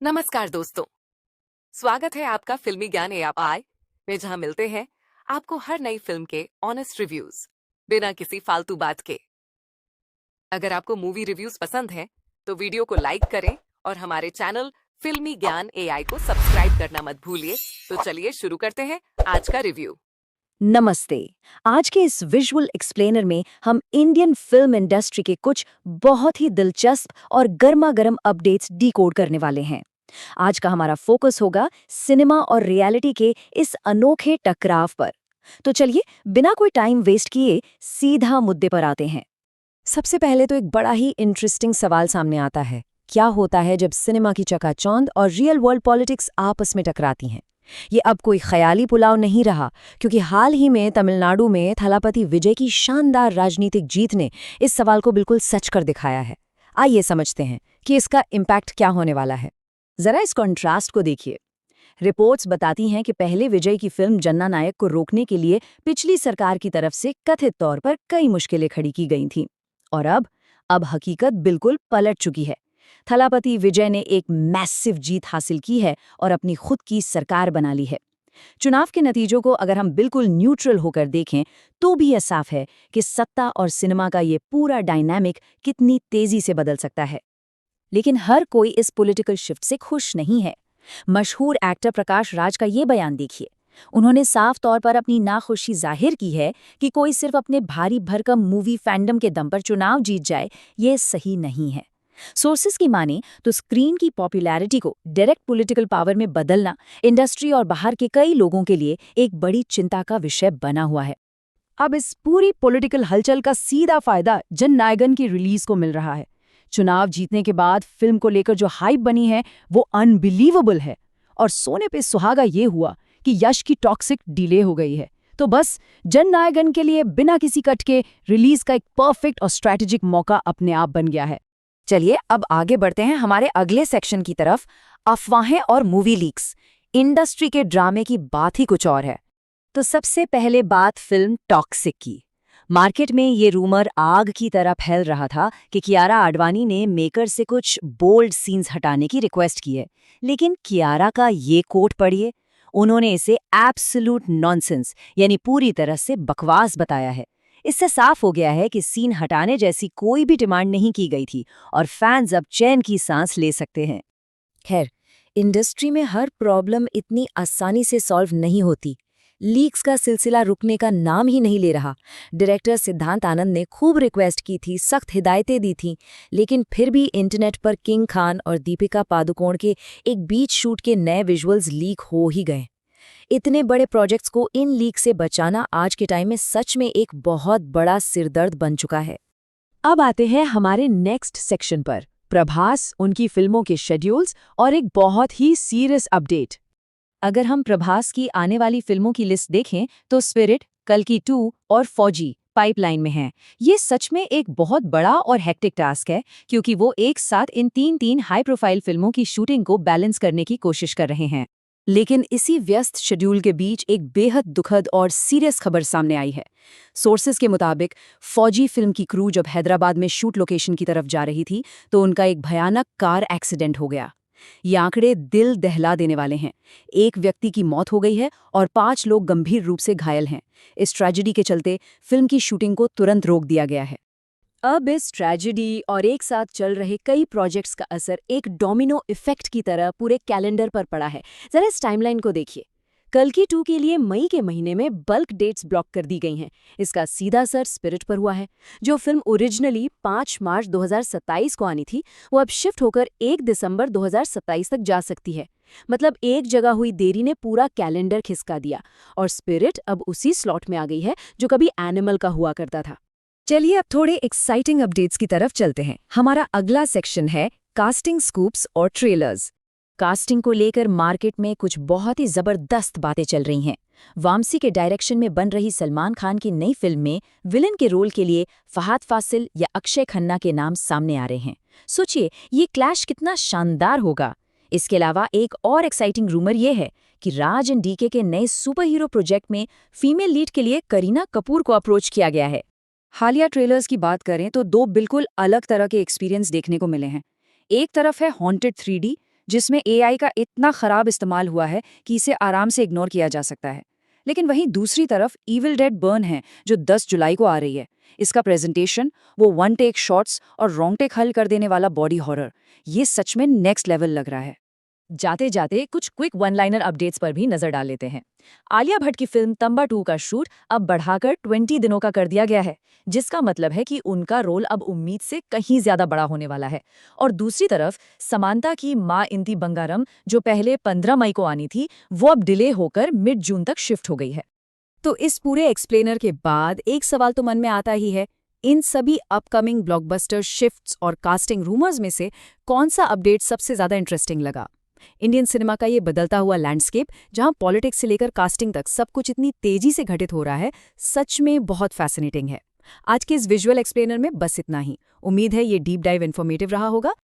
नमस्कार दोस्तों, स्वागत है आपका फिल्मी ज्ञान एआई में, जहां मिलते हैं आपको हर नई फिल्म के ऑनेस्ट रिव्यूज बिना किसी फालतू बात के। अगर आपको मूवी रिव्यूज पसंद हैं, तो वीडियो को लाइक करें और हमारे चैनल फिल्मी ज्ञान एआई को सब्सक्राइब करना मत भूलिए। तो चलिए शुरू करते हैं आज का रिव्यू। नमस्ते। आज के इस विजुअल एक्सप्लेनर में हम इंडियन फिल्म इंडस्ट्री के कुछ बहुत ही दिलचस्प और गर्मा-गर्म अपडेट्स डिकोड करने वाले हैं। आज का हमारा फोकस होगा सिनेमा और रियलिटी के इस अनोखे टकराव पर। तो चलिए बिना कोई टाइम वेस्ट किए सीधा मुद्दे पर आते हैं। सबसे पहले तो एक बड़ा ही इंटरेस्टिंग सवाल सामने आता है। क्या होता है जब सिनेमा की चकाचौंध और रियल वर्ल्ड पॉलिटिक्स आपस में टकराती हैं? ये अब कोई ख्याली पुलाव नहीं रहा, क्योंकि हाल ही में तमिलनाडु में थलापति विजय की शानदार राजनीतिक जीत ने इस सवाल को बिल्कुल सच कर दिखाया है। आइए समझते हैं कि इसका इम्पैक्ट क्या होने वाला है। जरा इस कॉन्ट्रास्ट को देखिए। रिपोर्ट्स बताती हैं कि पहले विजय की फिल्म जन्ना नायक को रोकने के लिए पिछली सरकार की तरफ से कथित तौर पर कई मुश्किलें खड़ी की गई थीं। और अब हकीकत बिल्कुल पलट चुकी है। थलापति विजय ने एक मैसिव जीत हासिल की है और अपनी खुद की सरकार बना ली है। चुनाव के नतीजों को अगर हम बिल्कुल न्यूट्रल होकर देखें तो भी यह साफ है कि सत्ता और सिनेमा का ये पूरा डायनामिक कितनी तेजी से बदल सकता है। लेकिन हर कोई इस पॉलिटिकल शिफ्ट से खुश नहीं है। मशहूर एक्टर प्रकाश राज का ये बयान देखिए। उन्होंने साफ तौर पर अपनी नाखुशी जाहिर की है कि कोई सिर्फ अपने भारी भरकम मूवी फैंडम के दम पर चुनाव जीत जाए, ये सही नहीं है। सोर्सेस की माने तो स्क्रीन की पॉपुलैरिटी को डायरेक्ट पॉलिटिकल पावर में बदलना इंडस्ट्री और बाहर के कई लोगों के लिए एक बड़ी चिंता का विषय बना हुआ है। अब इस पूरी पॉलिटिकल हलचल का सीधा फायदा जननायकन की रिलीज को मिल रहा है। चुनाव जीतने के बाद फिल्म को लेकर जो हाइप बनी है वो अनबिलीवेबल है। और सोने पे सुहागा ये हुआ कि यश की टॉक्सिक डिले हो गई है। तो बस जननायकन के लिए बिना किसी कट के रिलीज का एक परफेक्ट और स्ट्रैटेजिक मौका अपने आप बन गया है। चलिए अब आगे बढ़ते हैं हमारे अगले सेक्शन की तरफ, अफवाहें और मूवी लीक्स। इंडस्ट्री के ड्रामे की बात ही कुछ और है। तो सबसे पहले बात फिल्म टॉक्सिक की। मार्केट में ये रूमर आग की तरह फैल रहा था कि कियारा आडवाणी ने मेकर से कुछ बोल्ड सीन्स हटाने की रिक्वेस्ट की है। लेकिन कियारा का ये कोट पढ़िए। उन्होंने इसे एब्सोल्यूट नॉनसेंस यानी पूरी तरह से बकवास बताया है। इससे साफ हो गया है कि सीन हटाने जैसी कोई भी डिमांड नहीं की गई थी और फैंस अब चैन की सांस ले सकते हैं। खैर, इंडस्ट्री में हर प्रॉब्लम इतनी आसानी से सॉल्व नहीं होती। लीक्स का सिलसिला रुकने का नाम ही नहीं ले रहा। डायरेक्टर सिद्धांत आनंद ने खूब रिक्वेस्ट की थी, सख्त हिदायतें दी थीं, लेकिन फिर भी इंटरनेट पर किंग खान और दीपिका पादुकोण के एक बीच शूट के नए विजुअल्स लीक हो ही गए। इतने बड़े प्रोजेक्ट्स को इन लीक से बचाना आज के टाइम में सच में एक बहुत बड़ा सिरदर्द बन चुका है। अब आते हैं हमारे नेक्स्ट सेक्शन पर, प्रभास, उनकी फिल्मों के शेड्यूल्स और एक बहुत ही सीरियस अपडेट। अगर हम प्रभास की आने वाली फिल्मों की लिस्ट देखें तो स्पिरिट, कल्कि 2 और फौजी पाइपलाइन में हैं। ये सच में एक बहुत बड़ा और हेक्टिक टास्क है, क्योंकि वो एक साथ इन तीन हाई प्रोफाइल फिल्मों की शूटिंग को बैलेंस करने की कोशिश कर रहे हैं। लेकिन इसी व्यस्त शेड्यूल के बीच एक बेहद दुखद और सीरियस खबर सामने आई है। सोर्सेज के मुताबिक फौजी फिल्म की क्रू जब हैदराबाद में शूट लोकेशन की तरफ जा रही थी तो उनका एक भयानक कार एक्सीडेंट हो गया। ये आंकड़े दिल दहला देने वाले हैं। एक व्यक्ति की मौत हो गई है और 5 लोग गंभीर रूप से घायल हैं। इस ट्रेजेडी के चलते फिल्म की शूटिंग को तुरंत रोक दिया गया है। अब इस ट्रेजेडी और एक साथ चल रहे कई प्रोजेक्ट्स का असर एक डोमिनो इफेक्ट की तरह पूरे कैलेंडर पर पड़ा है। जरा इस टाइमलाइन को देखिए। कल्कि 2 के लिए मई के महीने में बल्क डेट्स ब्लॉक कर दी गई हैं। इसका सीधा असर स्पिरिट पर हुआ है। जो फिल्म ओरिजिनली 5 मार्च 2027 को आनी थी, वो अब शिफ्ट होकर 1 दिसंबर 2027 तक जा सकती है। मतलब एक जगह हुई देरी ने पूरा कैलेंडर खिसका दिया और स्पिरिट अब उसी स्लॉट में आ गई है जो कभी एनिमल का हुआ करता था। चलिए अब थोड़े एक्साइटिंग अपडेट्स की तरफ चलते हैं। हमारा अगला सेक्शन है कास्टिंग स्कूप्स और ट्रेलर्स। कास्टिंग को लेकर मार्केट में कुछ बहुत ही जबरदस्त बातें चल रही हैं। वामसी के डायरेक्शन में बन रही सलमान खान की नई फिल्म में विलन के रोल के लिए फहाद फासिल या अक्षय खन्ना के नाम सामने आ रहे हैं। सोचिए ये क्लैश कितना शानदार होगा। इसके अलावा एक और एक्साइटिंग रूमर ये है कि राज एंड डीके के नए सुपर हीरो प्रोजेक्ट में फीमेल लीड के लिए करीना कपूर को अप्रोच किया गया है। हालिया ट्रेलर्स की बात करें तो 2 बिल्कुल अलग तरह के एक्सपीरियंस देखने को मिले हैं। एक तरफ है हॉन्टेड 3D, जिसमें एआई का इतना खराब इस्तेमाल हुआ है कि इसे आराम से इग्नोर किया जा सकता है। लेकिन वहीं दूसरी तरफ इविल डेड बर्न है, जो 10 जुलाई को आ रही है। इसका प्रेजेंटेशन, वो वन टेक शॉट्स और रोंगटे खल कर देने वाला बॉडी हॉरर, ये सच में नेक्स्ट लेवल लग रहा है। जाते जाते कुछ क्विक वन लाइनर अपडेट्स पर भी नजर डाल लेते हैं। आलिया भट्ट की फिल्म तंबा 2 का शूट अब बढ़ाकर 20 दिनों का कर दिया गया है, जिसका मतलब है कि उनका रोल अब उम्मीद से कहीं ज्यादा बड़ा होने वाला है। और दूसरी तरफ समांता की मां इंती बंगारम, जो पहले 15 मई को आनी थी, वो अब डिले होकर मिड जून तक शिफ्ट हो गई है। तो इस पूरे एक्सप्लेनर के बाद एक सवाल तो मन में आता ही है, इन सभी अपकमिंग ब्लॉकबस्टर शिफ्ट्स और कास्टिंग रूमर्स में से कौन सा अपडेट सबसे ज्यादा इंटरेस्टिंग लगा? इंडियन सिनेमा का ये बदलता हुआ लैंडस्केप, जहां पॉलिटिक्स से लेकर कास्टिंग तक सब कुछ इतनी तेजी से घटित हो रहा है, सच में बहुत फैसिनेटिंग है। आज के इस विजुअल एक्सप्लेनर में बस इतना ही। उम्मीद है ये डीप डाइव इन्फॉर्मेटिव रहा होगा।